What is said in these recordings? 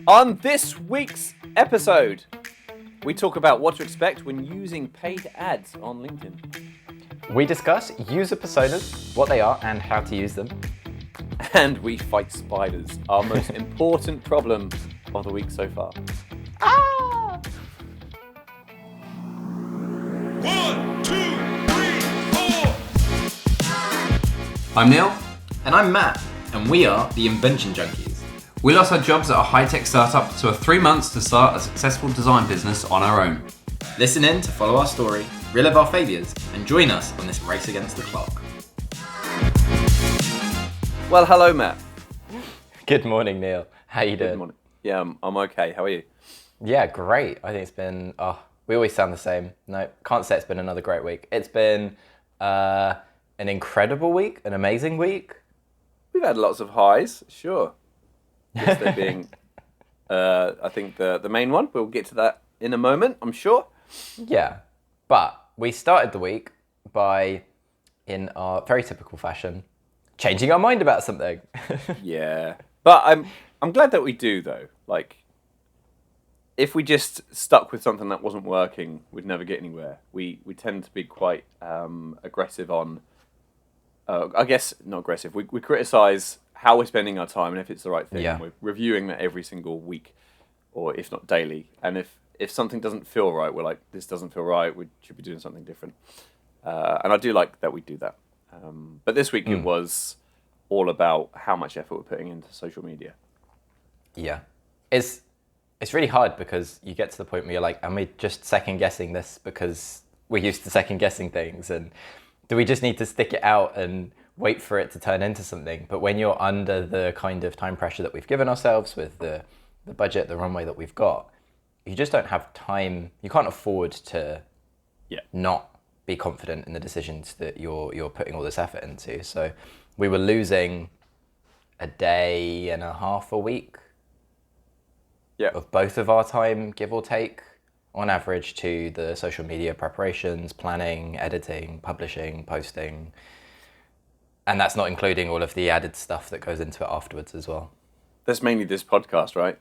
On this week's episode, we talk about what to expect when using paid ads on LinkedIn. We discuss user personas, what they are and how to use them. And we fight spiders, our most important problem of the week so far. Ah! 1, 2, 3, 4. I'm Neil. And I'm Matt, and we are the Invention Junkies. We lost our jobs at a high-tech startup, so 3 months to start a successful design business on our own. Listen in to follow our story, relive our failures, and join us on this race against the clock. Well, hello, Matt. Good morning, Neil. How you doing? Good morning. Yeah, I'm okay. How are you? Yeah, great. I think it's been, we always sound the same. No, can't say it's been another great week. It's been an incredible week, an amazing week. We've had lots of highs, sure. Yesterday being, I think, the main one. We'll get to that in a moment, I'm sure. Yeah, but we started the week by, in our very typical fashion, changing our mind about something. Yeah, but I'm glad that we do though. Like, if we just stuck with something that wasn't working, we'd never get anywhere. We tend to be quite aggressive on. I guess not aggressive. We criticize how we're spending our time and if it's the right thing. Yeah. And we're reviewing that every single week, or if not daily. And if something doesn't feel right, we're like, this doesn't feel right. We should be doing something different. And I do like that we do that. But this week it was all about how much effort we're putting into social media. Yeah. It's really hard because you get to the point where you're like, am we just second guessing this because we're used to second guessing things? And do we just need to stick it out and wait for it to turn into something? But when you're under the kind of time pressure that we've given ourselves with the budget, the runway that we've got, you just don't have time. You can't afford to not be confident in the decisions that you're putting all this effort into. So we were losing a day and a half a week of both of our time, give or take, on average, to the social media preparations, planning, editing, publishing, posting. And that's not including all of the added stuff that goes into it afterwards as well. That's mainly this podcast, right?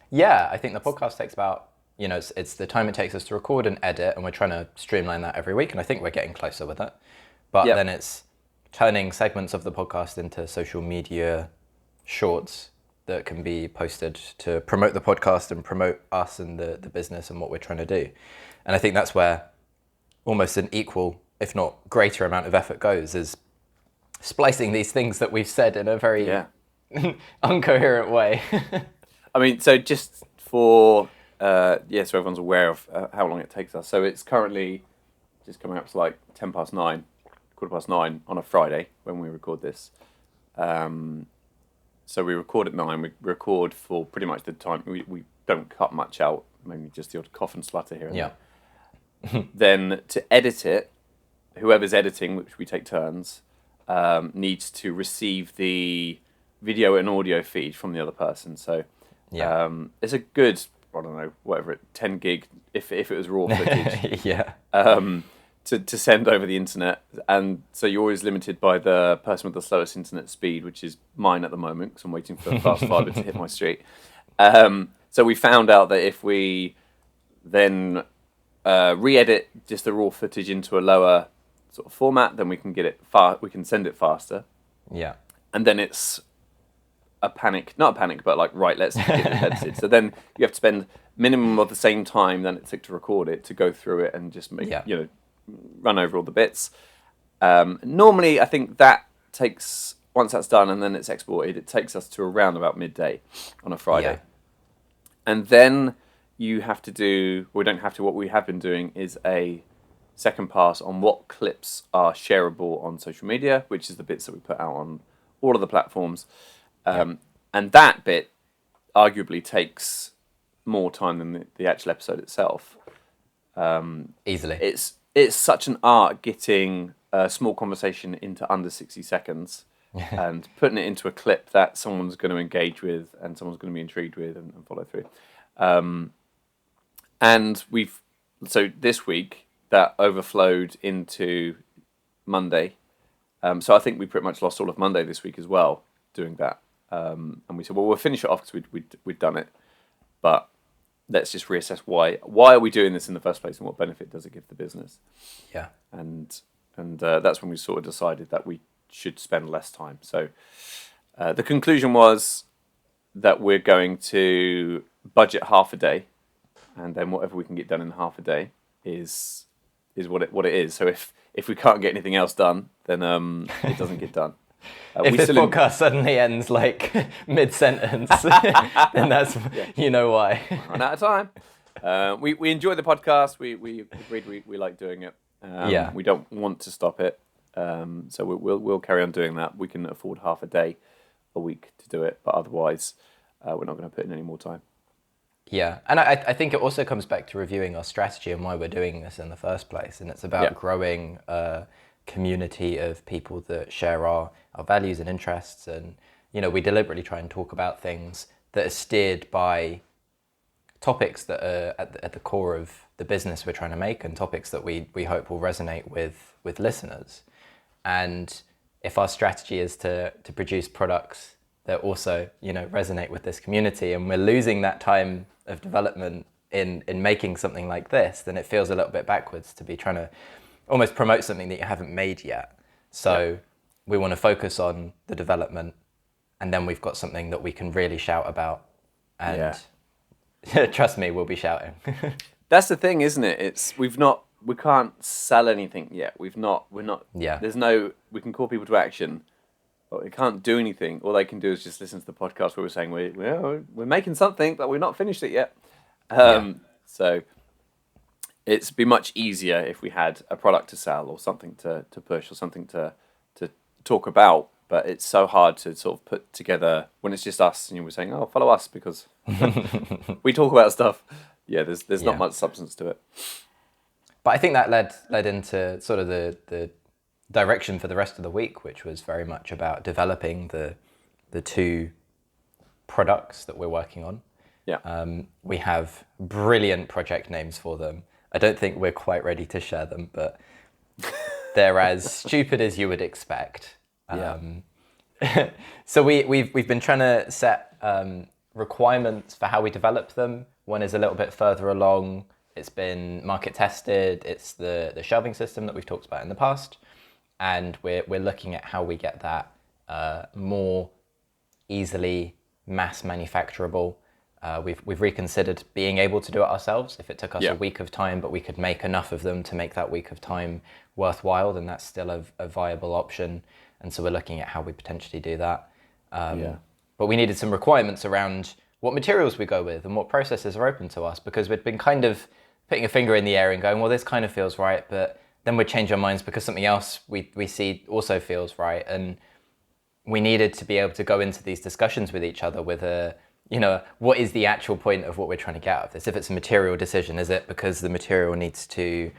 Yeah, I think the podcast takes about, it's the time it takes us to record and edit, and we're trying to streamline that every week, and I think we're getting closer with it. But then it's turning segments of the podcast into social media shorts that can be posted to promote the podcast and promote us and the business and what we're trying to do. And I think that's where almost an equal, if not greater amount of effort goes, is splicing these things that we've said in a very incoherent way. I mean, so just for, so everyone's aware of how long it takes us. So it's currently just coming up to like 9:10, 9:15 on a Friday when we record this. So we record at 9, we record for pretty much the time, we don't cut much out, maybe just the odd cough and splutter here and there. Then to edit it, whoever's editing, which we take turns, needs to receive the video and audio feed from the other person. So it's a good, I don't know, whatever, 10 gig, if it was raw footage. To send over the internet, and so you're always limited by the person with the slowest internet speed, which is mine at the moment because I'm waiting for fast fibre to hit my street. So we found out that if we then re-edit just the raw footage into a lower sort of format, then we can get it we can send it faster. Yeah. And then it's not a panic, but like, right, let's get it edited. So then you have to spend minimum of the same time than it took to record it to go through it and just make run over all the bits. Normally, I think that takes, once that's done and then it's exported, it takes us to around about midday on a Friday. Yeah. And then you have to do, we don't have to, what we have been doing is a second pass on what clips are shareable on social media, which is the bits that we put out on all of the platforms. And that bit arguably takes more time than the actual episode itself. Easily. It's such an art getting a small conversation into under 60 seconds and putting it into a clip that someone's going to engage with and someone's going to be intrigued with and follow through. And so this week that overflowed into Monday. So I think we pretty much lost all of Monday this week as well doing that. and we said, well, we'll finish it off because we'd done it, but let's just reassess why are we doing this in the first place and what benefit does it give the business? Yeah. And that's when we sort of decided that we should spend less time. So the conclusion was that we're going to budget half a day, and then whatever we can get done in half a day is what it is. So if we can't get anything else done, then it doesn't get done. If this podcast suddenly ends like mid-sentence, then that's you know why. Run out of time. We enjoy the podcast. We agreed we like doing it. We don't want to stop it. So we'll carry on doing that. We can afford half a day a week to do it, but otherwise we're not going to put in any more time. Yeah, and I think it also comes back to reviewing our strategy and why we're doing this in the first place. And it's about growing a community of people that share our values and interests. And, we deliberately try and talk about things that are steered by topics that are at the core of the business we're trying to make, and topics that we hope will resonate with listeners. And if our strategy is to produce products that also, resonate with this community, and we're losing that time of development in making something like this, then it feels a little bit backwards to be trying to almost promote something that you haven't made yet. So we want to focus on the development, and then we've got something that we can really shout about. And trust me, we'll be shouting. That's the thing, isn't it? We can't sell anything yet. We're not. Yeah. We can call people to action, but we can't do anything. All they can do is just listen to the podcast where we're saying we're making something, but we've not finished it yet. So it'd be much easier if we had a product to sell or something to push or something to talk about. But it's so hard to sort of put together when it's just us and we're saying, oh, follow us because we talk about stuff. Yeah, there's not much substance to it. But I think that led into sort of the direction for the rest of the week, which was very much about developing the two products that we're working on. Yeah. We have brilliant project names for them. I don't think we're quite ready to share them, but they're as stupid as you would expect. So we've been trying to set requirements for how we develop them. One is a little bit further along. It's been market tested. It's the shelving system that we've talked about in the past, and we're looking at how we get that more easily mass manufacturable. We've reconsidered being able to do it ourselves. If it took us a week of time, but we could make enough of them to make that week of time worthwhile, then that's still a viable option. And so we're looking at how we potentially do that. But we needed some requirements around what materials we go with and what processes are open to us, because we'd been kind of putting a finger in the air and going, well, this kind of feels right, but then we'd change our minds because something else we see also feels right. And we needed to be able to go into these discussions with each other with what is the actual point of what we're trying to get out of this? If it's a material decision, is it because the material needs to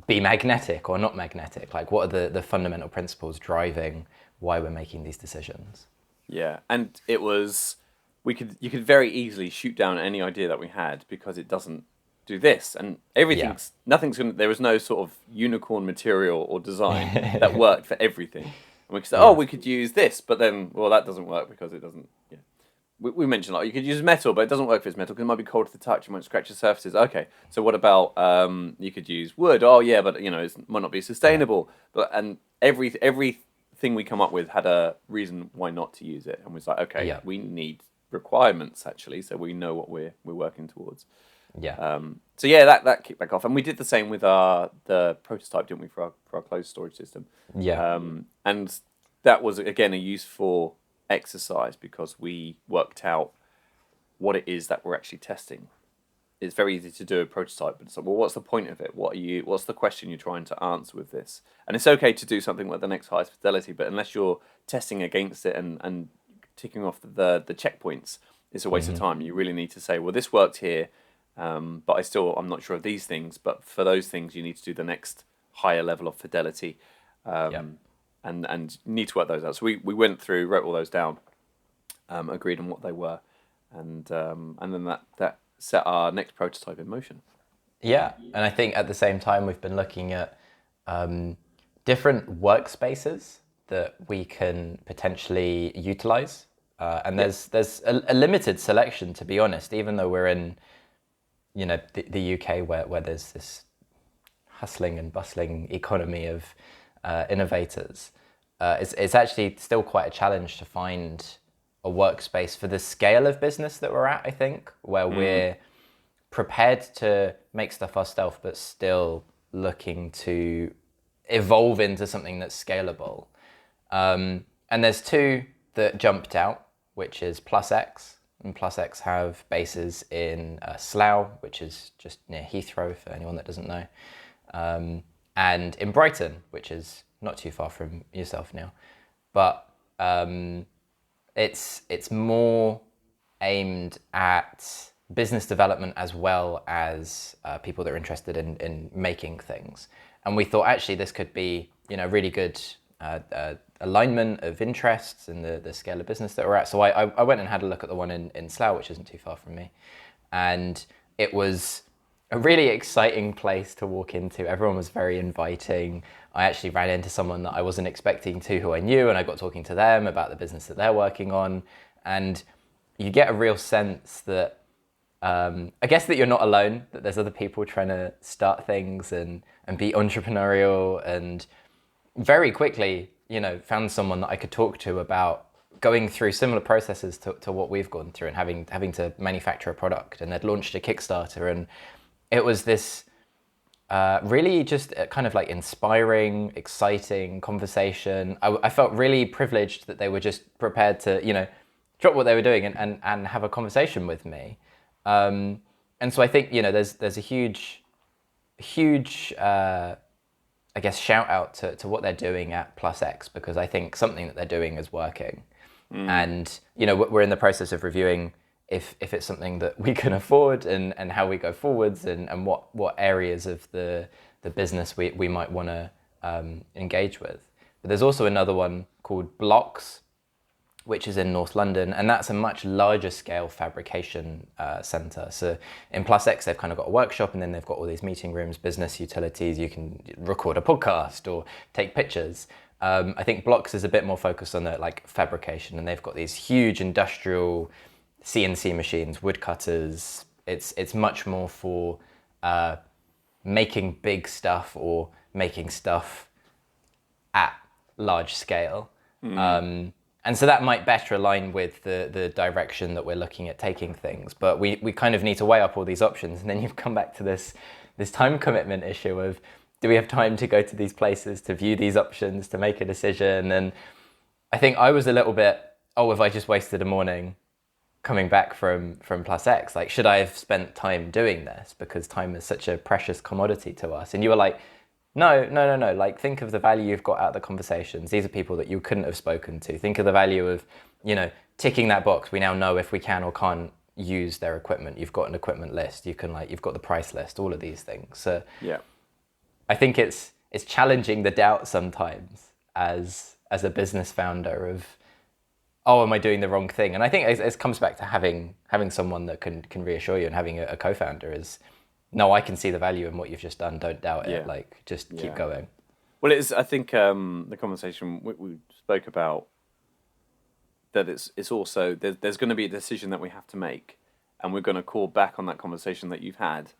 be magnetic or not magnetic? Like, what are the fundamental principles driving why we're making these decisions? Yeah, and it was you could very easily shoot down any idea that we had because it doesn't do this, and nothing's gonna. There was no sort of unicorn material or design that worked for everything. And we could say, we could use this, but then that doesn't work because it doesn't. Yeah. We mentioned you could use metal, but it doesn't work if it's metal because it might be cold to the touch. It might scratch the surfaces. Okay, so what about you could use wood? Oh yeah, but it might not be sustainable. And everything we come up with had a reason why not to use it, and was like, okay, we need requirements actually, so we know what we're working towards. Yeah. That kicked back off, and we did the same with the prototype, didn't we, for our closed storage system? Yeah. And that was again a useful exercise because we worked out what it is that we're actually testing. It's very easy to do a prototype, but it's like, well, what's the point of it? What's the question you're trying to answer with this? And it's okay to do something with the next highest fidelity, but unless you're testing against it and ticking off the checkpoints, it's a waste of time. You really need to say, well, this worked here, but I'm not sure of these things, but for those things you need to do the next higher level of fidelity. And need to work those out. So we went through, wrote all those down, agreed on what they were, and then that set our next prototype in motion. Yeah, and I think at the same time we've been looking at different workspaces that we can potentially utilize And there's a limited selection, to be honest, even though we're in, the UK where there's this hustling and bustling economy of innovators. It's actually still quite a challenge to find a workspace for the scale of business that we're at, I think, where we're prepared to make stuff ourselves, but still looking to evolve into something that's scalable. And there's two that jumped out, which is PlusX. And PlusX have bases in Slough, which is just near Heathrow, for anyone that doesn't know. And in Brighton, which is not too far from yourself now. But it's more aimed at business development as well as people that are interested in making things. And we thought actually this could be, really good alignment of interests and the scale of business that we're at. So I went and had a look at the one in Slough, which isn't too far from me. And it was a really exciting place to walk into. Everyone was very inviting. I actually ran into someone that I wasn't expecting to, who I knew, and I got talking to them about the business that they're working on. And you get a real sense that, I guess that you're not alone, that there's other people trying to start things and be entrepreneurial, and very quickly, found someone that I could talk to about going through similar processes to what we've gone through and having to manufacture a product. And they'd launched a Kickstarter, and it was this really just kind of like inspiring, exciting conversation. I felt really privileged that they were just prepared to, drop what they were doing and have a conversation with me. And so I think, there's a huge, I guess, shout out to what they're doing at PlusX, because I think something that they're doing is working. And, we're in the process of reviewing if it's something that we can afford and how we go forwards and what areas of the business we might want to engage with. But there's also another one called Blocks, which is in North London, and that's a much larger scale fabrication centre. So in PlusX, they've kind of got a workshop, and then they've got all these meeting rooms, business utilities. You can record a podcast or take pictures. I think Blocks is a bit more focused on the fabrication, and they've got these huge industrial CNC machines, woodcutters. It's much more for making big stuff or making stuff at large scale. And so that might better align with the direction that we're looking at taking things. But we kind of need to weigh up all these options. And then you've come back to this time commitment issue of, do we have time to go to these places, to view these options, to make a decision? And I think I was a little bit, have I just wasted a morning coming back from PlusX? Should I have spent time doing this? Because time is such a precious commodity to us. And you were like, No. Think of the value you've got out of the conversations. These are people that you couldn't have spoken to. Think of the value of, ticking that box. We now know if we can or can't use their equipment. You've got an equipment list. You've got the price list, all of these things. So yeah, I think it's challenging the doubt sometimes as a business founder of, am I doing the wrong thing? And I think it comes back to having someone that can reassure you, and having a co-founder is, no, I can see the value in what you've just done. Don't doubt it. Just keep going. Well, it is. I think the conversation we spoke about, that it's also there's going to be a decision that we have to make, and we're going to call back on that conversation that you've had,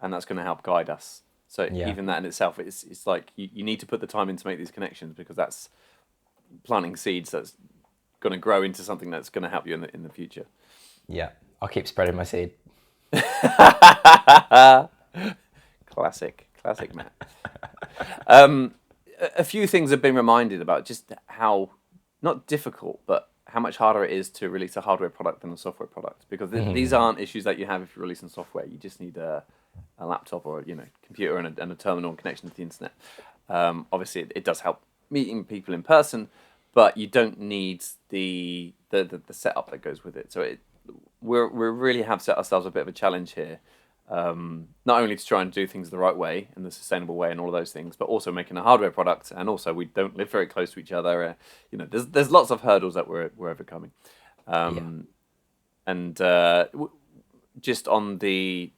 and that's going to help guide us. So even that in itself, it's like you need to put the time in to make these connections, because that's planting seeds that's going to grow into something that's going to help you in the future. Yeah, I'll keep spreading my seed. Classic Matt. A few things have been reminded about just how, not difficult, but how much harder it is to release a hardware product than a software product, because these aren't issues that you have if you're releasing software. You just need a laptop or computer and a terminal and connection to the internet. Obviously it does help meeting people in person, but you don't need the setup that goes with it. So we really have set ourselves a bit of a challenge here, not only to try and do things the right way and the sustainable way and all of those things, but also making a hardware product. And also we don't live very close to each other. There's lots of hurdles that we're overcoming. And just on the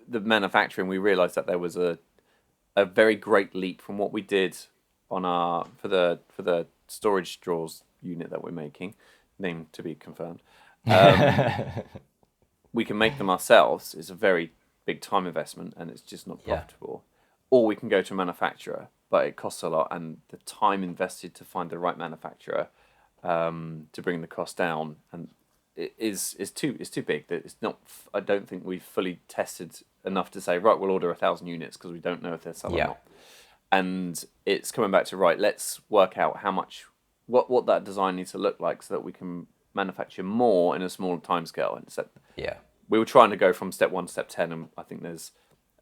manufacturing, we realized that there was a very great leap from what we did on for the storage drawers unit that we're making name to be confirmed. We can make them ourselves. It's a very big time investment, and it's just not profitable. Or we can go to a manufacturer, but it costs a lot, and the time invested to find the right manufacturer to bring the cost down, and it is too big. It's not. I don't think we've fully tested enough to say, right, we'll order 1,000 units because we don't know if they're selling or not. And it's coming back to, right, let's work out how much, what that design needs to look like so that we can manufacture more in a smaller timescale. And so we were trying to go from step 1 to step 10, and I think there's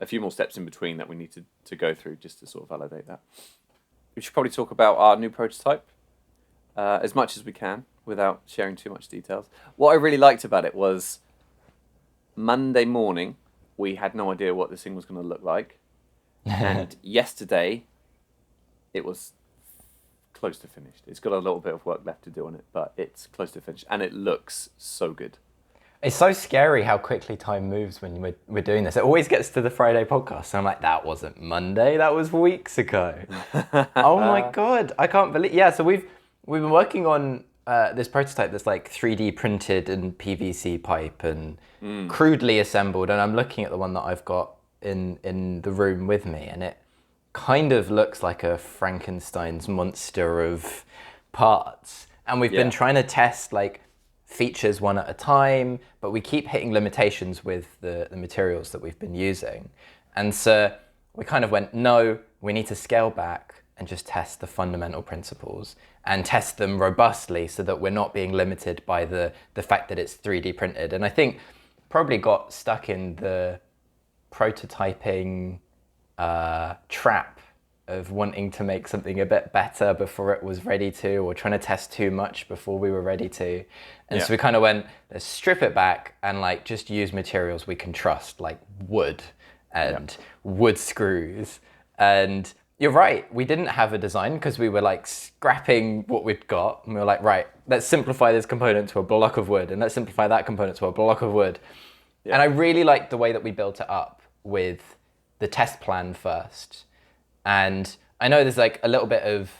a few more steps in between that we need to go through just to sort of validate that. We should probably talk about our new prototype as much as we can without sharing too much details. What I really liked about it was Monday morning, we had no idea what this thing was going to look like. And yesterday, it was close to finished. It's got a little bit of work left to do on it, but it's close to finished, and it looks so good. It's so scary how quickly time moves when we're doing this. It always gets to the Friday podcast, and I'm like, that wasn't Monday, that was weeks ago. Oh my God, I can't believe. Yeah, so we've been working on this prototype that's like 3D printed and PVC pipe and crudely assembled, and I'm looking at the one that I've got in the room with me, and it kind of looks like a Frankenstein's monster of parts. And we've been trying to test like features one at a time, but we keep hitting limitations with the materials that we've been using. And so we kind of went, no, we need to scale back and just test the fundamental principles and test them robustly so that we're not being limited by the fact that it's 3D printed. And I think probably got stuck in the prototyping trap of wanting to make something a bit better before it was ready to, or trying to test too much before we were ready to. And so we kind of went, let's strip it back and like just use materials we can trust, like wood and wood screws. And you're right, we didn't have a design because we were like scrapping what we'd got, and we were like, right, let's simplify this component to a block of wood, and let's simplify that component to a block of wood. And I really liked the way that we built it up with the test plan first. And I know there's like a little bit of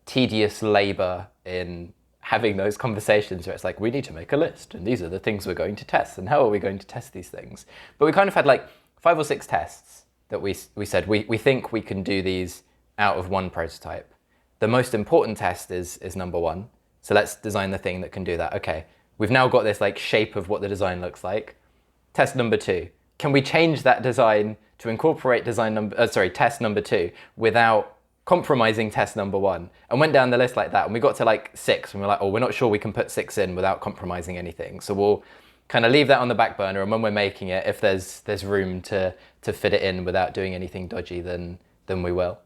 tedious labor in having those conversations where it's like, we need to make a list, and these are the things we're going to test, and how are we going to test these things? But we kind of had like 5 or 6 tests that we said, we think we can do these out of one prototype. The most important test is number 1. So let's design the thing that can do that. Okay, we've now got this like shape of what the design looks like. Test number 2. Can we change that design to incorporate test number 2 without compromising test number 1? And went down the list like that, and we got to like 6, and we're like, oh, we're not sure we can put 6 in without compromising anything. So we'll kind of leave that on the back burner, and when we're making it, if there's room to fit it in without doing anything dodgy, then we will.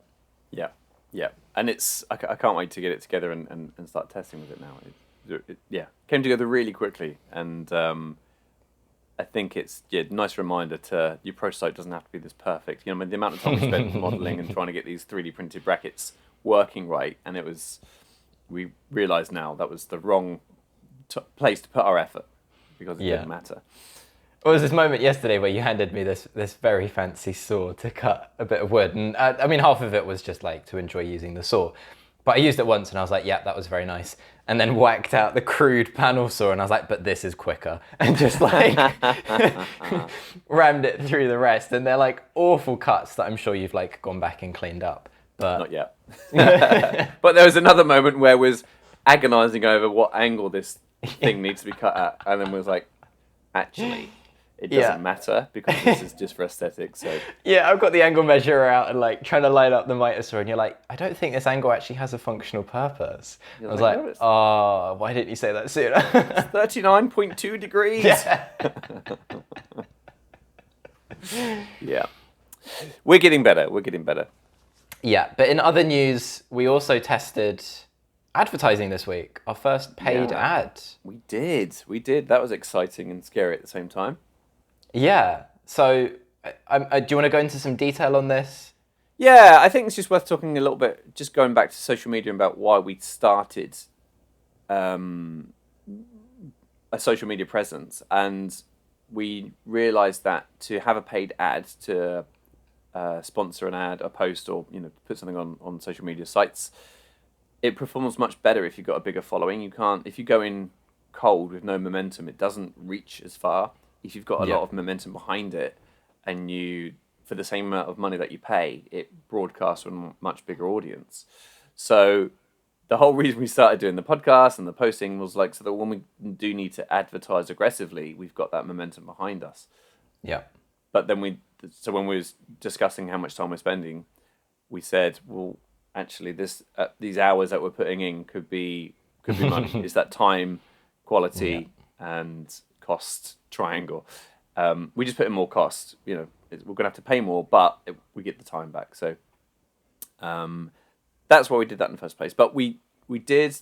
Yeah. And I can't wait to get it together and start testing with it now. It came together really quickly, and I think it's a nice reminder to your prototype doesn't have to be this perfect. You know, the amount of time we spent modeling and trying to get these 3D printed brackets working right, and we realised now that was the wrong place to put our effort because it didn't matter. Well, there was this moment yesterday where you handed me this very fancy saw to cut a bit of wood, and I mean half of it was just like to enjoy using the saw. But I used it once and I was like, yeah, that was very nice. And then whacked out the crude panel saw and I was like, but this is quicker. And just like rammed it through the rest. And they're like awful cuts that I'm sure you've like gone back and cleaned up. But not yet. But there was another moment where we was agonizing over what angle this thing needs to be cut at. And then was like, actually, it doesn't matter because this is just for aesthetics. So yeah, I've got the angle measurer out and like trying to line up the mitre saw, and you're like, I don't think this angle actually has a functional purpose. I was like, oh, why didn't you say that sooner? It's 39.2 degrees. Yeah. We're getting better. Yeah, but in other news, we also tested advertising this week. Our first paid ad. We did. That was exciting and scary at the same time. Yeah. So, do you want to go into some detail on this? Yeah, I think it's just worth talking a little bit, just going back to social media about why we started a social media presence. And we realised that to have a paid ad, to sponsor an ad, a post, or put something on social media sites, it performs much better if you've got a bigger following. You can't, if you go in cold with no momentum, it doesn't reach as far. If you've got a lot of momentum behind it, and you, for the same amount of money that you pay, it broadcasts to a much bigger audience. So the whole reason we started doing the podcast and the posting was like, so that when we do need to advertise aggressively, we've got that momentum behind us. Yeah. But then when we was discussing how much time we're spending, we said, well, actually, these hours that we're putting in could be money. It's that time, quality, and cost triangle. We just put in more cost. You know, we're going to have to pay more, but we get the time back. So that's why we did that in the first place. But we did.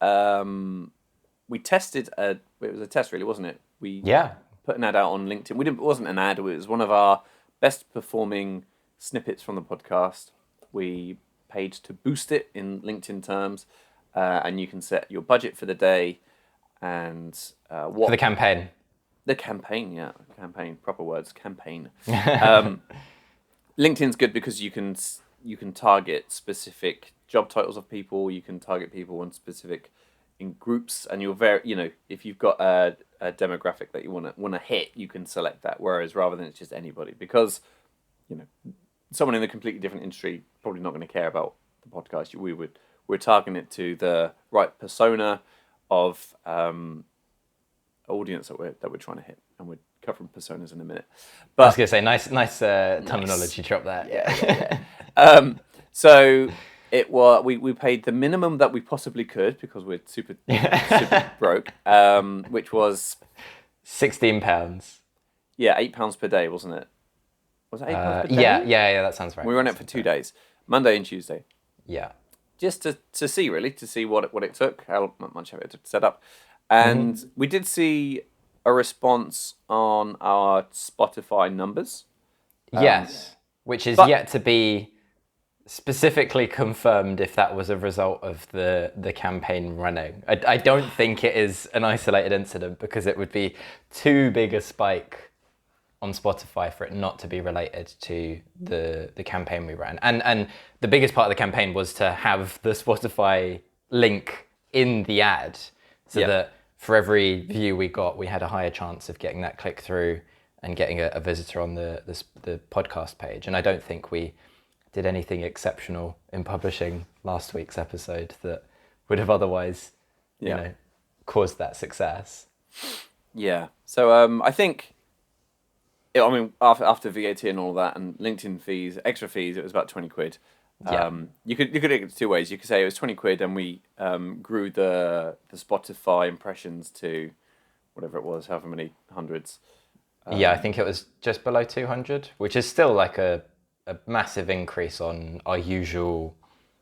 We tested it was a test, really, wasn't it? We put an ad out on LinkedIn. It wasn't an ad. It was one of our best performing snippets from the podcast. We paid to boost it in LinkedIn terms, and you can set your budget for the day and what for the campaign. The campaign, proper words, campaign. LinkedIn's good because you can target specific job titles of people. You can target people in groups, and you're if you've got a demographic that you want to hit, you can select that. Whereas rather than it's just anybody, because someone in a completely different industry probably not going to care about the podcast. We're targeting it to the right persona of audience that we're trying to hit, and we're covering personas in a minute. But I was going to say nice terminology drop there. Yeah. So we paid the minimum that we possibly could because we're super broke, which was £16. Yeah, £8 per day, wasn't it? Was it £8 per day? Yeah, that sounds right. We ran it for 2 days, Monday and Tuesday. Yeah. Just to see what it took, how much of it to set up. And we did see a response on our Spotify numbers. Yes, which is yet to be specifically confirmed if that was a result of the campaign running. I don't think it is an isolated incident because it would be too big a spike on Spotify for it not to be related to the campaign we ran. And the biggest part of the campaign was to have the Spotify link in the ad so that for every view we got, we had a higher chance of getting that click through and getting a visitor on the podcast page. And I don't think we did anything exceptional in publishing last week's episode that would have otherwise, caused that success. Yeah. So I think, after VAT and all that and LinkedIn fees, extra fees, it was about 20 quid. You could look at it 2 ways. You could say it was 20 quid and we grew the Spotify impressions to whatever it was, however many hundreds. I think it was just below 200, which is still like a massive increase on our usual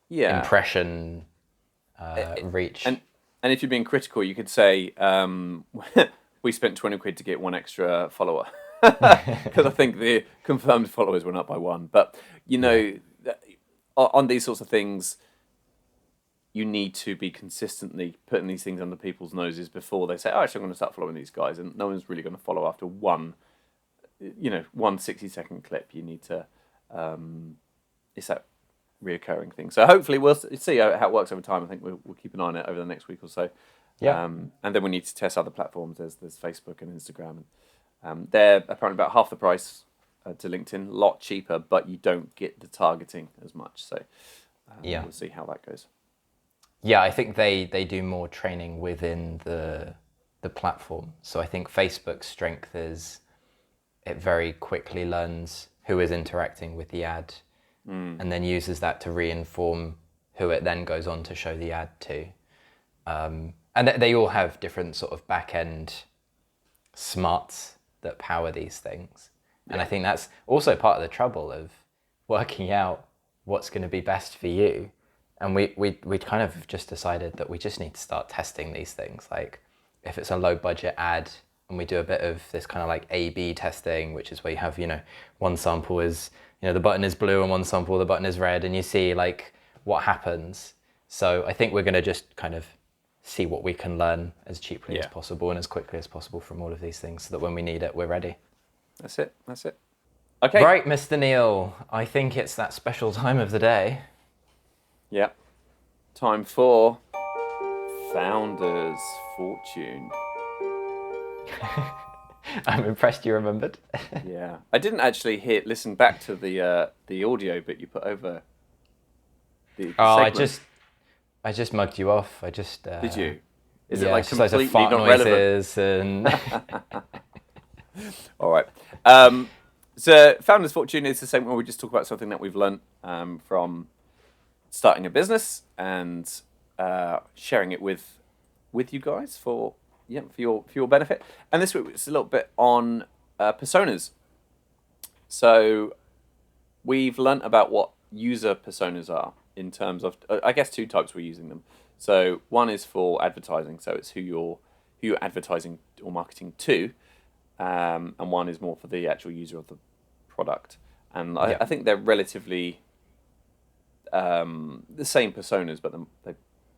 impression reach. And if you're being critical, you could say we spent 20 quid to get one extra follower. Because I think the confirmed followers went up by 1. But, on these sorts of things, you need to be consistently putting these things under people's noses before they say, actually, I'm going to start following these guys. And no one's really going to follow after one 60-second clip. You need to, it's that reoccurring thing. So hopefully we'll see how it works over time. I think we'll keep an eye on it over the next week or so. Yeah. And then we need to test other platforms. There's Facebook and Instagram. They're apparently about half the price to LinkedIn, a lot cheaper, but you don't get the targeting as much. So we'll see how that goes. Yeah, I think they do more training within the platform. So I think Facebook's strength is it very quickly learns who is interacting with the ad and then uses that to re-inform who it then goes on to show the ad to. And they all have different sort of back-end smarts that power these things. And I think that's also part of the trouble of working out what's going to be best for you. And we kind of just decided that we just need to start testing these things. Like if it's a low budget ad and we do a bit of this kind of like A/B testing, which is where you have, one sample is, the button is blue and one sample, the button is red, and you see like what happens. So I think we're going to just kind of see what we can learn as cheaply as possible and as quickly as possible from all of these things so that when we need it, we're ready. That's it. Okay. Right, Mr. Neil, I think it's that special time of the day. Yeah. time for Founder's Fortune. I'm impressed you remembered. Yeah, I didn't actually listen back to the audio bit you put over. The segment. I just mugged you off. I just Did you? Is yeah, it like just loads completely of fart not relevant? noises and All right. So Founder's Fortune is the segment where we just talk about something that we've learned from starting a business and sharing it with you guys for your benefit. And this week it's a little bit on personas. So we've learnt about what user personas are in terms of I guess two types we're using them. So one is for advertising, so it's who you're advertising or marketing to, and one is more for the actual user of the product. And I think they're relatively the same personas, but they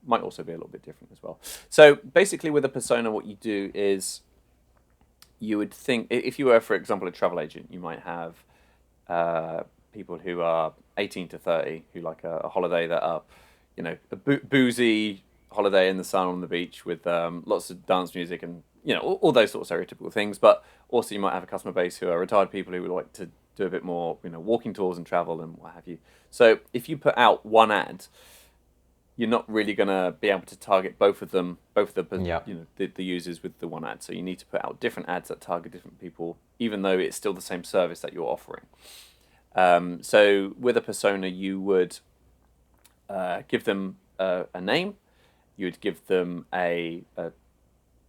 might also be a little bit different as well. So basically with a persona, what you do is you would think, if you were, for example, a travel agent, you might have people who are 18 to 30 who like a holiday that are, a boozy holiday in the sun on the beach with lots of dance music and, all those sort of stereotypical things. But also you might have a customer base who are retired people who would like to do a bit more, walking tours and travel and what have you. So if you put out one ad, you're not really going to be able to target both of them, the users with the one ad. So you need to put out different ads that target different people, even though it's still the same service that you're offering. So with a persona, you would give them a name. You would give them a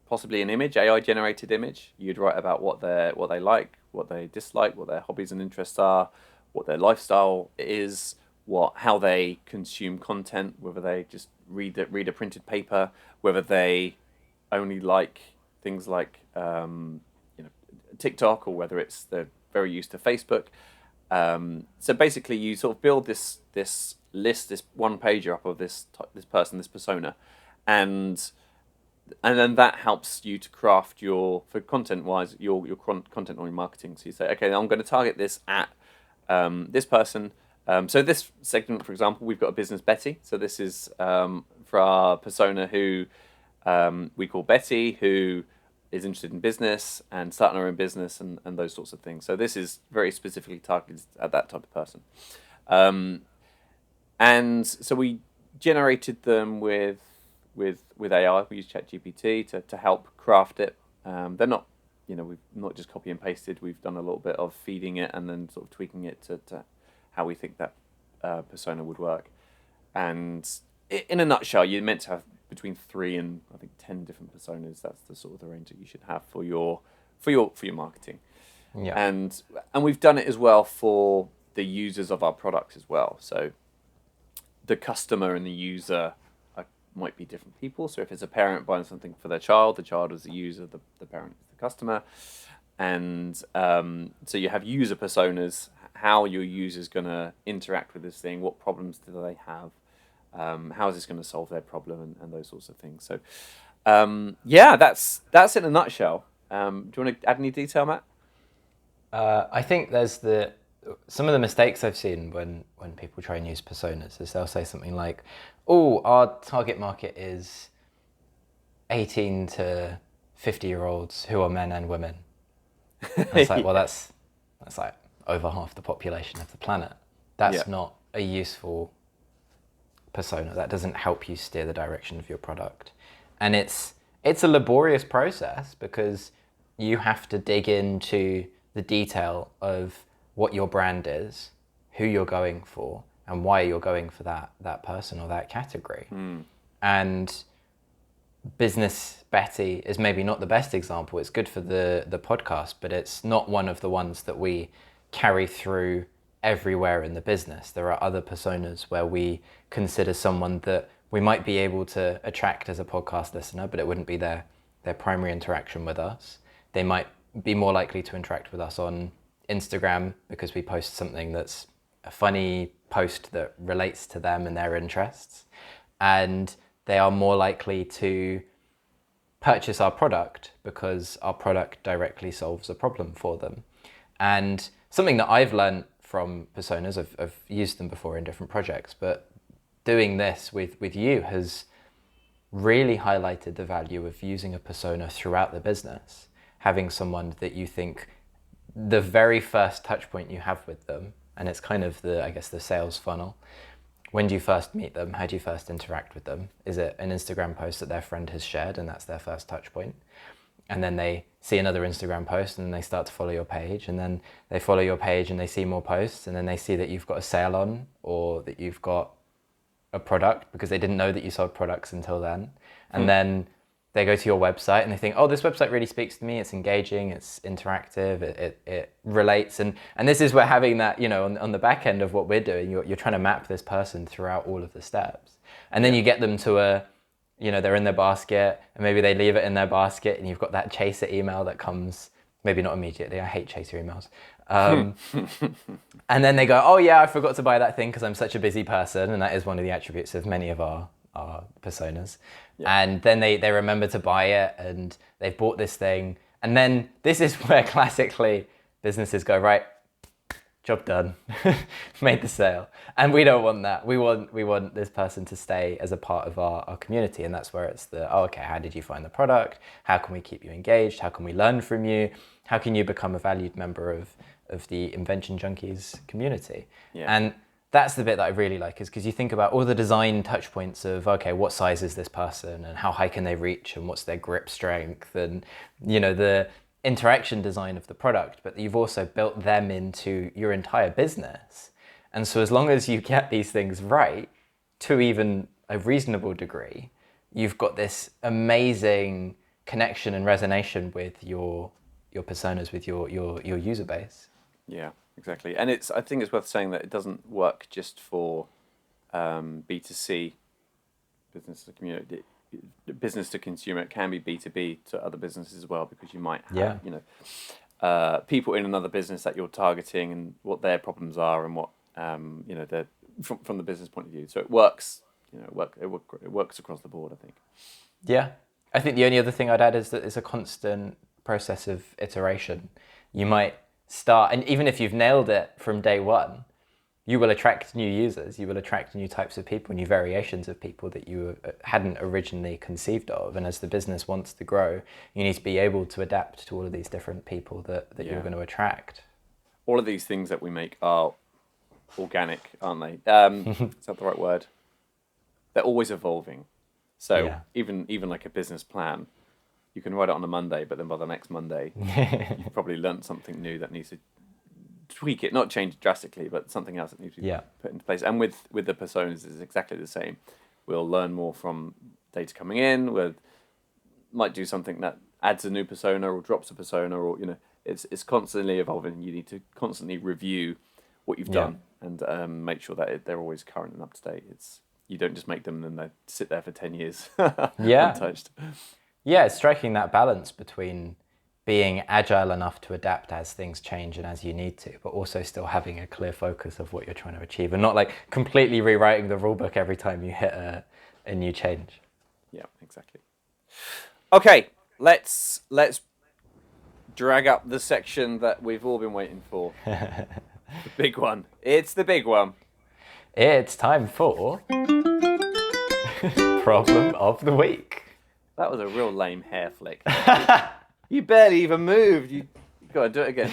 possibly an image, AI generated image. You'd write about what they like, what they dislike, what their hobbies and interests are, what their lifestyle is, how they consume content, whether they just read a printed paper, whether they only like things like TikTok, or whether they're very used to Facebook. So basically, you sort of build this list, this one pager up of this person, this persona, and then that helps you to craft for content wise your content or your marketing. So you say, okay, I'm going to target this at this person. So this segment, for example, we've got a business Betty. So this is for our persona who we call Betty, who is interested in business and starting her own business and those sorts of things. So this is very specifically targeted at that type of person. And so we generated them with AI. We use ChatGPT to help craft it. They're not, we've not just copy and pasted. We've done a little bit of feeding it and then sort of tweaking it to how we think that persona would work. And in a nutshell, you're meant to have between 3 and I think 10 different personas. That's the sort of the range that you should have for your marketing. Yeah. And we've done it as well for the users of our products as well. So the customer and the user might be different people. So if it's a parent buying something for their child, the child is the user, the parent is the customer. And so you have user personas, how your user's going to interact with this thing, what problems do they have, how is this going to solve their problem, and those sorts of things. So that's in a nutshell. Do you want to add any detail, Matt? I think there's some of the mistakes I've seen when people try and use personas is they'll say something like, oh, our target market is 18 to 50-year-olds who are men and women. And it's like, well, that's like over half the population of the planet. That's not a useful persona. That doesn't help you steer the direction of your product. And it's a laborious process because you have to dig into the detail of what your brand is, who you're going for, and why you're going for that person or that category. And Business Betty is maybe not the best example. It's good for the podcast, but it's not one of the ones that we carry through everywhere in the business. There are other personas where we consider someone that we might be able to attract as a podcast listener, but it wouldn't be their primary interaction with us. They might be more likely to interact with us on Instagram because we post something that's a funny post that relates to them and their interests. And they are more likely to purchase our product because our product directly solves a problem for them. And something that I've learned from personas, I've used them before in different projects, but doing this with you has really highlighted the value of using a persona throughout the business, having someone that you think the very first touch point you have with them, and it's kind of the sales funnel. When do you first meet them? How do you first interact with them? Is it an Instagram post that their friend has shared and that's their first touch point? And then they see another Instagram post and they start to follow your page, and then they follow your page and they see more posts, and then they see that you've got a sale on or that you've got a product, because they didn't know that you sold products until then. And then they go to your website and they think, oh, this website really speaks to me. It's engaging, it's interactive, it relates. And this is where having that, on the back end of what we're doing, you're trying to map this person throughout all of the steps. And then you get them to they're in their basket, and maybe they leave it in their basket, and you've got that chaser email that comes, maybe not immediately. I hate chaser emails. And then they go, oh yeah, I forgot to buy that thing because I'm such a busy person. And that is one of the attributes of many of our personas. Yeah. And then they remember to buy it, and they've bought this thing. And then this is where classically businesses go, right, job done, made the sale. And we don't want that. We want this person to stay as a part of our community. And that's where it's how did you find the product? How can we keep you engaged? How can we learn from you? How can you become a valued member of the Invention Junkies community? Yeah. And that's the bit that I really like, is because you think about all the design touch points of, okay, what size is this person and how high can they reach and what's their grip strength and, the interaction design of the product, but you've also built them into your entire business. And so as long as you get these things right, to even a reasonable degree, you've got this amazing connection and resonation with your personas, with your user base. Yeah, exactly. And I think it's worth saying that it doesn't work just for B2C, business to community, business to consumer. It can be B2B to other businesses as well, because you might have people in another business that you're targeting and what their problems are and what they're from the business point of view. So it works. It works across the board, I think. Yeah, I think the only other thing I'd add is that it's a constant process of iteration. You might start, and even if you've nailed it from day one, you will attract new users, you will attract new types of people, new variations of people that you hadn't originally conceived of. And as the business wants to grow, you need to be able to adapt to all of these different people that you're going to attract. All of these things that we make are organic, aren't they? Is that the right word? They're always evolving. So even like a business plan, you can write it on a Monday, but then by the next Monday, you've probably learnt something new that needs to tweak it, not change drastically, but something else that needs to be put into place. And with the personas, it's exactly the same. We'll learn more from data coming in. We might do something that adds a new persona or drops a persona, or it's constantly evolving. You need to constantly review what you've done and make sure that they're always current and up to date. You don't just make them and then they sit there for 10 years untouched. Yeah, it's striking that balance between being agile enough to adapt as things change and as you need to, but also still having a clear focus of what you're trying to achieve, and not like completely rewriting the rule book every time you hit a new change. Yeah, exactly. Okay, let's drag up the section that we've all been waiting for. The big one. It's the big one. It's time for Problem of the Week. That was a real lame hair flick. You barely even moved. You got to do it again.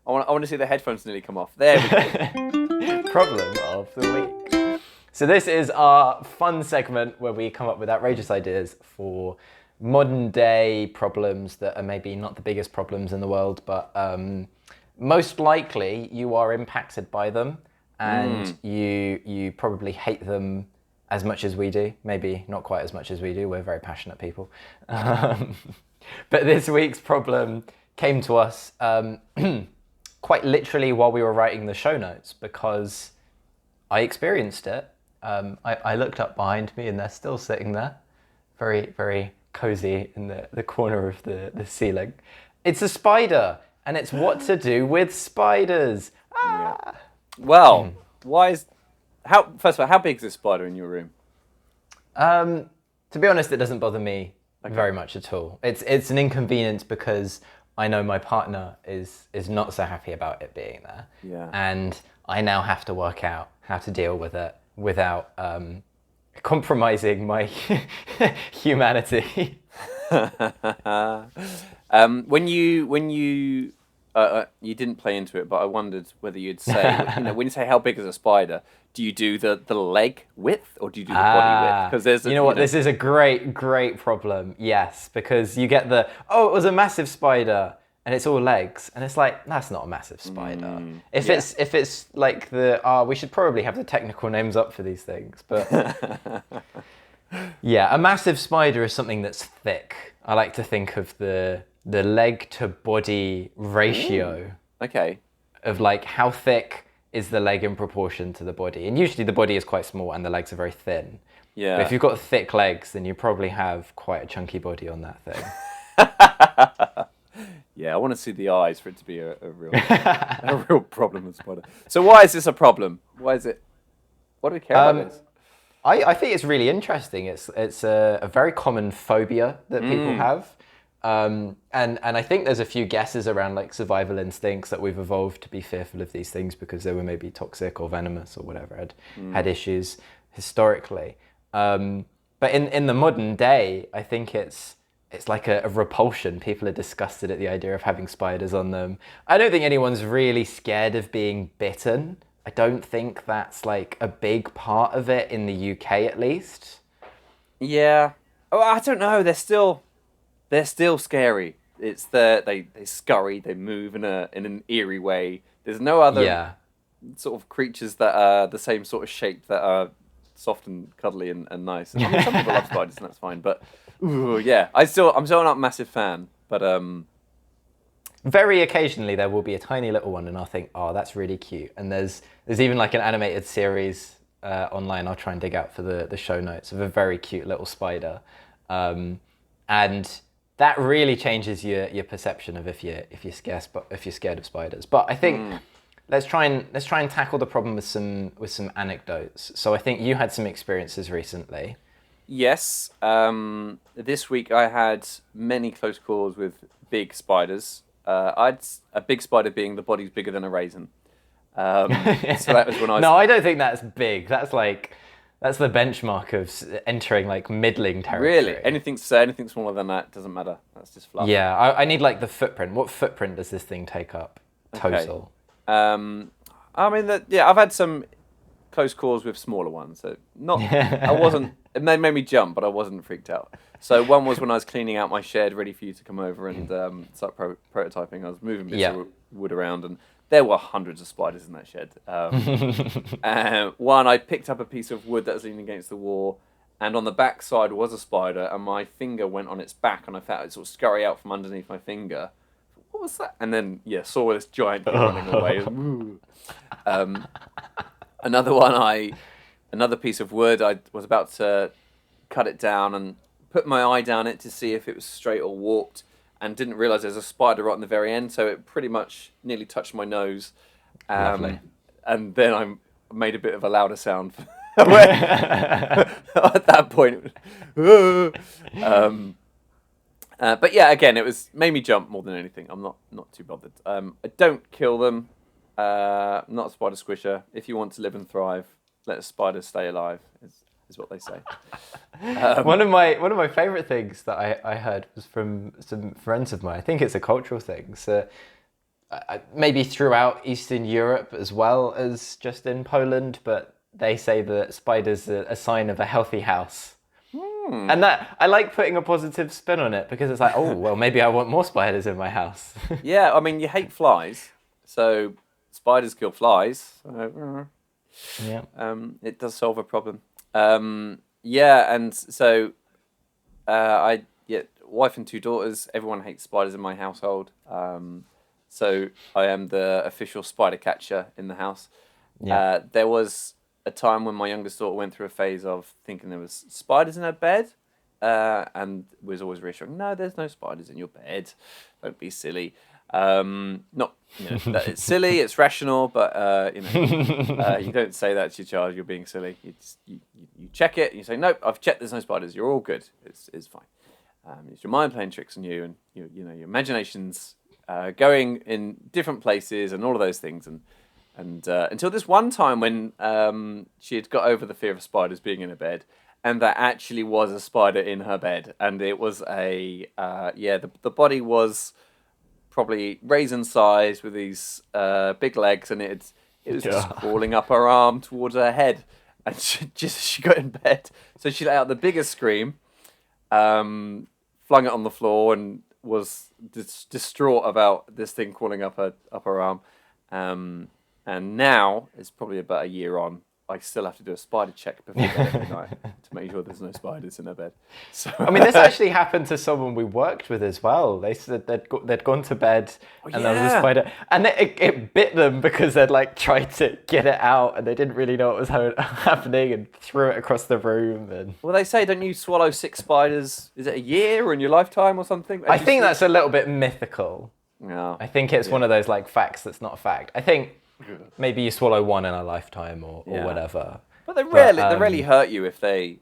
I want to see the headphones nearly come off. There we go. Problem of the Week. So this is our fun segment where we come up with outrageous ideas for modern day problems that are maybe not the biggest problems in the world, but most likely you are impacted by them, and you probably hate them as much as we do. Maybe not quite as much as we do. We're very passionate people. But this week's problem came to us quite literally while we were writing the show notes, because I experienced it. I looked up behind me and they're still sitting there, very, very cozy in the corner of the ceiling. It's a spider, and it's what to do with spiders. Yeah. Well, first of all, how big is this spider in your room? To be honest, it doesn't bother me very much at all. It's an inconvenience because I know my partner is not so happy about it being there. Yeah. And I now have to work out how to deal with it without compromising my humanity. When you you didn't play into it, but I wondered whether you'd say, when you say how big is a spider, do you do the leg width or do you do the body width? Because there's this is a great problem. Yes, because you get it was a massive spider and it's all legs, and it's like, that's not a massive spider. If it's like we should probably have the technical names up for these things, but yeah, a massive spider is something that's thick. I like to think of the leg to body ratio. Ooh. Okay. Of like how thick is the leg in proportion to the body, and usually the body is quite small and the legs are very thin. Yeah. But if you've got thick legs, then you probably have quite a chunky body on that thing. Yeah, I want to see the eyes for it to be a real problem with spider. So why is this a problem? Why is it? What do we care about this? I think it's really interesting. It's a very common phobia that people have. And I think there's a few guesses around like survival instincts that we've evolved to be fearful of these things because they were maybe toxic or venomous or whatever, had issues historically. But in the modern day, I think it's like a repulsion. People are disgusted at the idea of having spiders on them. I don't think anyone's really scared of being bitten. I don't think that's like a big part of it in the UK at least. Yeah. Oh, I don't know. They're still scary. It's they scurry, they move in an eerie way. There's no other sort of creatures that are the same sort of shape that are soft and cuddly and nice. I mean, some people love spiders and that's fine, but yeah, I'm still not a massive fan. But very occasionally there will be a tiny little one, and I'll think, oh, that's really cute. And there's even like an animated series online. I'll try and dig out for the show notes of a very cute little spider, and that really changes your perception of if you're scared of spiders. But I think let's try and tackle the problem with some anecdotes. So I think you had some experiences recently. Yes. This week I had many close calls with big spiders. I'd a big spider being the body's bigger than a raisin. So that was when I was... No, I don't think that's big. That's the benchmark of entering like middling territory. Really? Anything smaller than that doesn't matter. That's just fluff. Yeah, I need like the footprint. What footprint does this thing take up total? Okay. I mean, I've had some close calls with smaller ones. So I wasn't. It made me jump, but I wasn't freaked out. So one was when I was cleaning out my shed, ready for you to come over and start prototyping. I was moving bits of wood around, and there were hundreds of spiders in that shed. One, I picked up a piece of wood that was leaning against the wall, and on the back side was a spider, and my finger went on its back, and I felt it sort of scurry out from underneath my finger. What was that? And then, saw this giant thing running away. Another piece of wood, I was about to cut it down and put my eye down it to see if it was straight or warped, and didn't realise there's a spider right on the very end, so it pretty much nearly touched my nose. Lovely. And then I made a bit of a louder sound. At that point, but yeah, again, it made me jump more than anything. I'm not too bothered. I don't kill them. Not a spider squisher. If you want to live and thrive, let a spider stay alive. Is what they say. One of my favourite things that I heard was from some friends of mine. I think it's a cultural thing. So maybe throughout Eastern Europe as well as just in Poland, but they say that spiders are a sign of a healthy house. And that I like putting a positive spin on it because it's like, oh, well, maybe I want more spiders in my house. Yeah, I mean, you hate flies, so spiders kill flies. Yeah. It does solve a problem. Yeah, and so wife and 2 daughters. Everyone hates spiders in my household. So I am the official spider catcher in the house. Yeah. There was a time when my youngest daughter went through a phase of thinking there was spiders in her bed, and was always reassuring, no, there's no spiders in your bed. Don't be silly. It's silly, it's rational, but you don't say that to your child. You're being silly. You check it. And you say, nope, I've checked. There's no spiders. You're all good. It's fine. It's your mind playing tricks on you, and your imagination's going in different places, and all of those things. And And until this one time when she had got over the fear of spiders being in her bed, and there actually was a spider in her bed, and it was the body was probably raisin sized with these big legs, and it was just crawling up her arm towards her head, and she got in bed, so she let out the biggest scream, flung it on the floor, and was distraught about this thing crawling up her arm. And now, it's probably about a year on, I still have to do a spider check before bed every night to make sure there's no spiders in her bed. So I mean, this actually happened to someone we worked with as well. They said they'd gone to bed and there was a spider, and it bit them because they'd like tried to get it out and they didn't really know what was happening and threw it across the room. And well, they say, don't you swallow 6 spiders? Is it a year or in your lifetime or something? I think that's a little bit mythical. No. I think it's one of those like facts that's not a fact. I think maybe you swallow 1 in a lifetime or whatever. But they rarely hurt you if they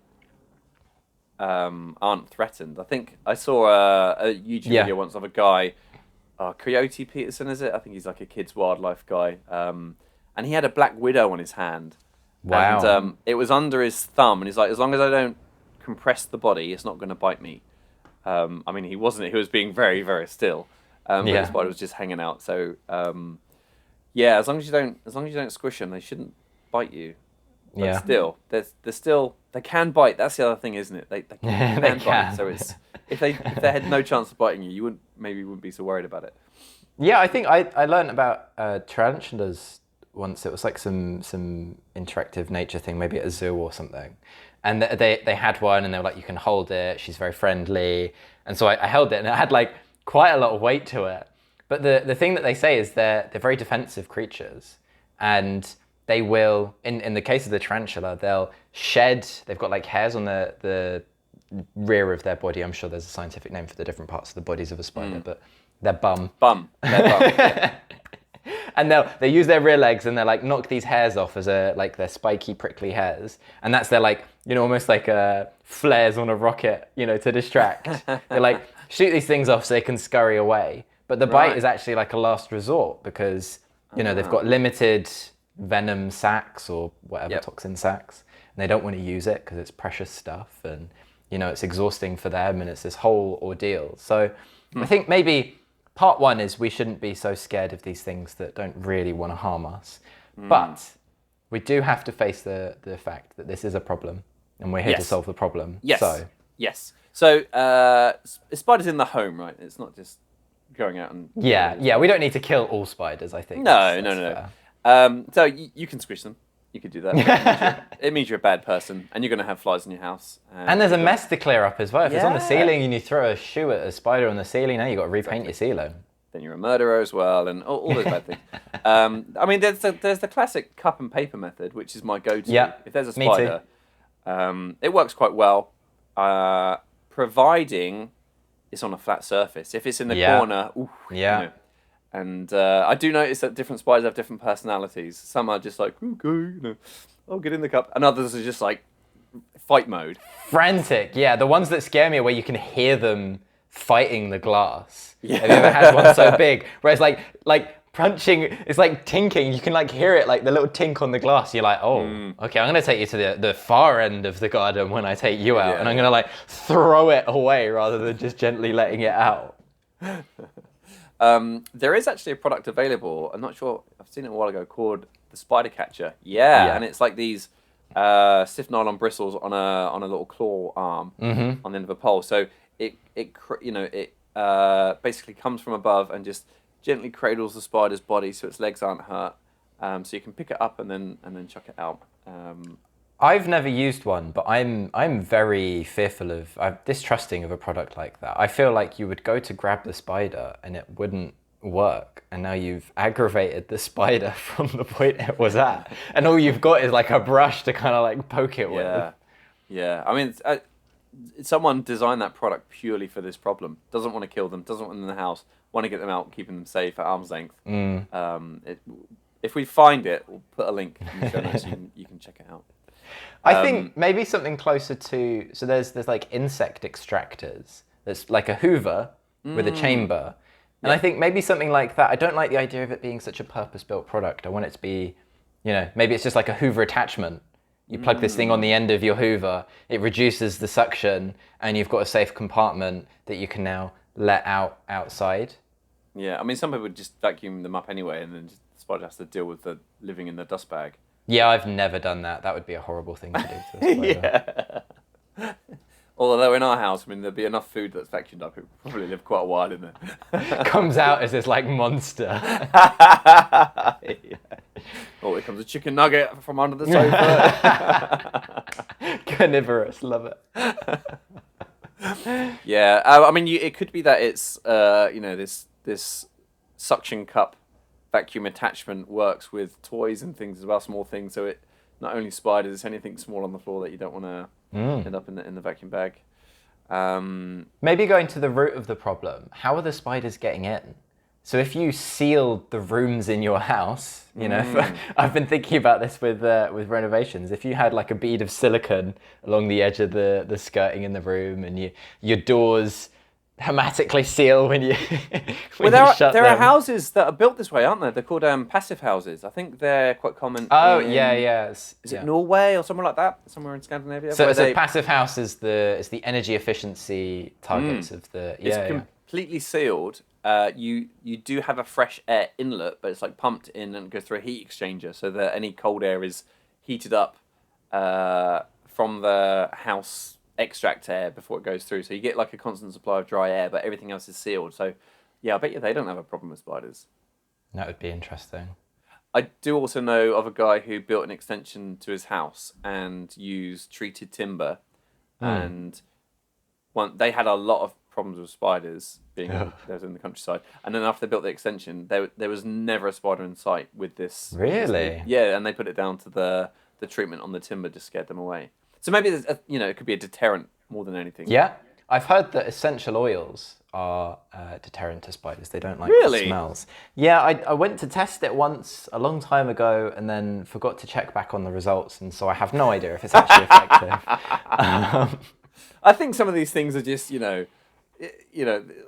aren't threatened. I think I saw a YouTube video once of a guy, Coyote Peterson, is it? I think he's like a kids wildlife guy. And he had a black widow on his hand. Wow. And it was under his thumb, and he's like, as long as I don't compress the body, it's not going to bite me. I mean, he wasn't. He was being very, very still. But the spider was just hanging out. So as long as you don't squish them, they shouldn't bite you. But still, they can bite. That's the other thing, isn't it? They can bite. Can. So it's if they had no chance of biting you, you wouldn't be so worried about it. Yeah, I think I learned about tarantulas once. It was like some interactive nature thing, maybe at a zoo or something. And they had one, and they were like, you can hold it. She's very friendly. And so I held it, and it had like quite a lot of weight to it. But the thing that they say is they're very defensive creatures, and they will, in the case of the tarantula, they'll shed. They've got like hairs on the rear of their body. I'm sure there's a scientific name for the different parts of the bodies of a spider, but their bum. Yeah. And they use their rear legs and they like knock these hairs off as like their spiky, prickly hairs, and that's their like almost like flares on a rocket, to distract. They like shoot these things off so they can scurry away. But the bite is actually like a last resort because they've got limited venom sacs or whatever toxin sacs, and they don't want to use it because it's precious stuff, and it's exhausting for them, and it's this whole ordeal. So I think maybe part one is we shouldn't be so scared of these things that don't really want to harm us, but we do have to face the fact that this is a problem, and we're here to solve the problem. Yes. So spiders in the home, right? It's not just going out and we don't need to kill all spiders. I think no. So you can squish them. You could do that. It means you're a bad person, and you're going to have flies in your house. And there's a mess to clear up as well. If it's on the ceiling and you throw a shoe at a spider on the ceiling, now you've got to repaint your ceiling. Then you're a murderer as well, and all those bad things. I mean, there's the classic cup and paper method, which is my go-to. Yeah, if there's a spider, it works quite well, providing it's on a flat surface. If it's in the corner, And I do notice that different spiders have different personalities. Some are just like, okay, I'll get in the cup. And others are just like fight mode. Frantic, the ones that scare me are where you can hear them fighting the glass. Yeah. Have you ever had one so big? Where it's like punching, it's like tinking. You can like hear it, like the little tink on the glass. You're like, okay, I'm going to take you to the far end of the garden when I take you out. And I'm going to like throw it away rather than just gently letting it out. There is actually a product available. I'm not sure. I've seen it a while ago called the Spider Catcher. And it's like these stiff nylon bristles on a little claw arm on the end of a pole. So it basically comes from above and just gently cradles the spider's body so its legs aren't hurt. So you can pick it up and then chuck it out. I've never used one, but I'm very fearful I'm distrusting of a product like that. I feel like you would go to grab the spider and it wouldn't work, and now you've aggravated the spider from the point it was at, and all you've got is like a brush to kind of like poke it with. Yeah. I mean, someone designed that product purely for this problem. Doesn't want to kill them, doesn't want them in the house, want to get them out, keeping them safe at arm's length. If we find it, we'll put a link in the show notes so you can check it out. I think maybe something closer to, so there's like insect extractors. There's like a Hoover with a chamber, And I think maybe something like that. I don't like the idea of it being such a purpose-built product. I want it to be, maybe it's just like a Hoover attachment. You plug this thing on the end of your Hoover, it reduces the suction, and you've got a safe compartment that you can now let outside. Yeah, I mean, some people would just vacuum them up anyway, and then the spider has to deal with the living in the dust bag. Yeah, I've never done that. That would be a horrible thing to do to a spider. Yeah. Although in our house, I mean, there'd be enough food that's vacuumed up. It would probably live quite a while in there. Comes out as this like monster. Yeah. Oh, here comes a chicken nugget from under the sofa. Carnivorous, love it. Yeah, I mean, it could be that it's this suction cup vacuum attachment works with toys and things as well, small things. So it not only spiders, it's anything small on the floor that you don't want to end up in the vacuum bag. Maybe going to the root of the problem. How are the spiders getting in? So if you sealed the rooms in your house, I've been thinking about this with renovations. If you had like a bead of silicone along the edge of the skirting in the room, and your doors hermetically seal when you when you shut them. There are houses that are built this way, aren't there? They're called passive houses. I think they're quite common. Oh, yeah. Is it Norway or somewhere like that? Somewhere in Scandinavia? So passive house is the energy efficiency targets of the... It's completely sealed. You do have a fresh air inlet, but it's like pumped in and goes through a heat exchanger so that any cold air is heated up from the house extract air before it goes through. So you get like a constant supply of dry air, but everything else is sealed. So yeah, I bet you they don't have a problem with spiders. That would be interesting. I do also know of a guy who built an extension to his house and used treated timber, and they had a lot of problems with spiders being there in the countryside. And then after they built the extension, there was never a spider in sight with this. Really? Yeah, and they put it down to the treatment on the timber just scared them away. So maybe there's it could be a deterrent more than anything. Yeah, I've heard that essential oils are deterrent to spiders. They don't like the smells. Yeah, I went to test it once a long time ago and then forgot to check back on the results, and so I have no idea if it's actually effective. I think some of these things are just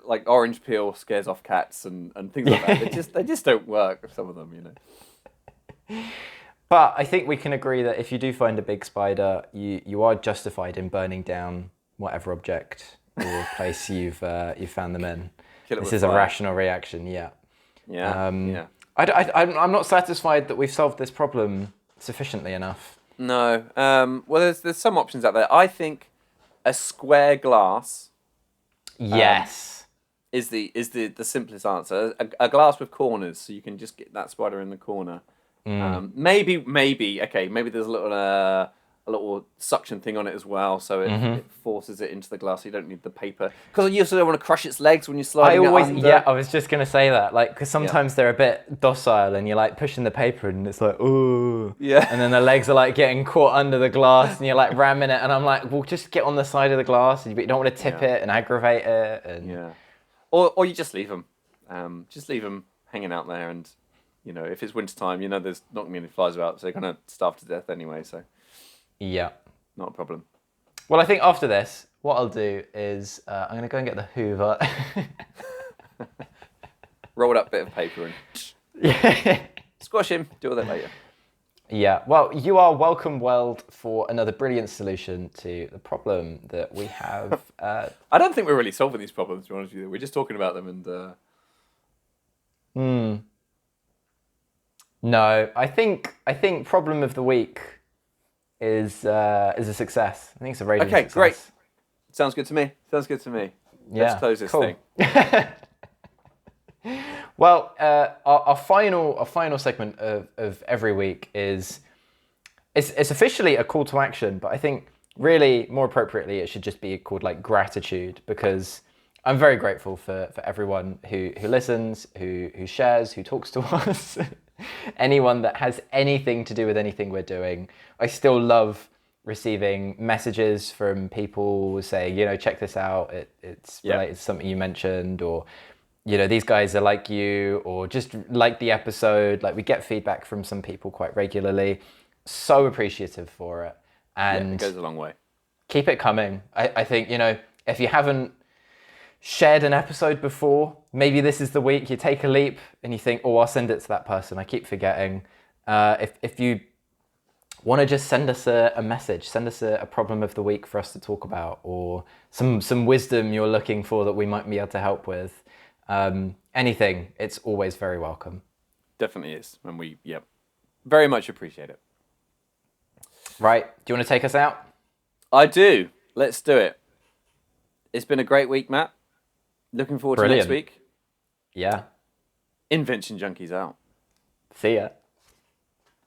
like orange peel scares off cats and things like that. They just don't work. Some of them, But I think we can agree that if you do find a big spider, you are justified in burning down whatever object or place you've found them in. This is a rational reaction. Yeah. Yeah. I'm not satisfied that we've solved this problem sufficiently enough. No. Well, there's some options out there. I think a square glass. Yes. Is the simplest answer. A glass with corners, so you can just get that spider in the corner. Maybe there's a little suction thing on it as well, so it forces it into the glass. So you don't need the paper because you also don't want to crush its legs when you're sliding it under. Yeah, I was just gonna say that, like, because sometimes they're a bit docile, and you're like pushing the paper, and it's like, ooh, yeah, and then the legs are like getting caught under the glass, and you're like ramming it, and I'm like, well, just get on the side of the glass, but you don't want to tip it and aggravate it, and or you just leave them, hanging out there, and if it's wintertime, there's not going to be any flies about, so they're going to starve to death anyway, so... Yeah. Not a problem. Well, I think after this, what I'll do is I'm going to go and get the Hoover. Rolled up bit of paper and... Squash him. Deal with it later. Yeah. Well, you are welcome, world, for another brilliant solution to the problem that we have. I don't think we're really solving these problems, to be honest with you. We're just talking about them and... No, I think problem of the week is a success. I think it's a raging success. Okay, great. Sounds good to me. Yeah, let's close this thing. Well, our final segment of every week is it's officially a call to action, but I think really more appropriately it should just be called like gratitude, because I'm very grateful for everyone who listens, who shares, who talks to us. Anyone that has anything to do with anything we're doing. I still love receiving messages from people saying, check this out. It's related to something you mentioned, or, these guys are like you, or just like the episode. Like, we get feedback from some people quite regularly. So appreciative for it. And it goes a long way. Keep it coming. I think, if you haven't shared an episode before, maybe this is the week you take a leap and you think, oh, I'll send it to that person. I keep forgetting. If you want to just send us a message, send us a problem of the week for us to talk about, or some wisdom you're looking for that we might be able to help with. Anything, it's always very welcome. Definitely is. And we, very much appreciate it. Right. Do you want to take us out? I do. Let's do it. It's been a great week, Matt. Looking forward to next week. Yeah. Invention Junkies out. See ya.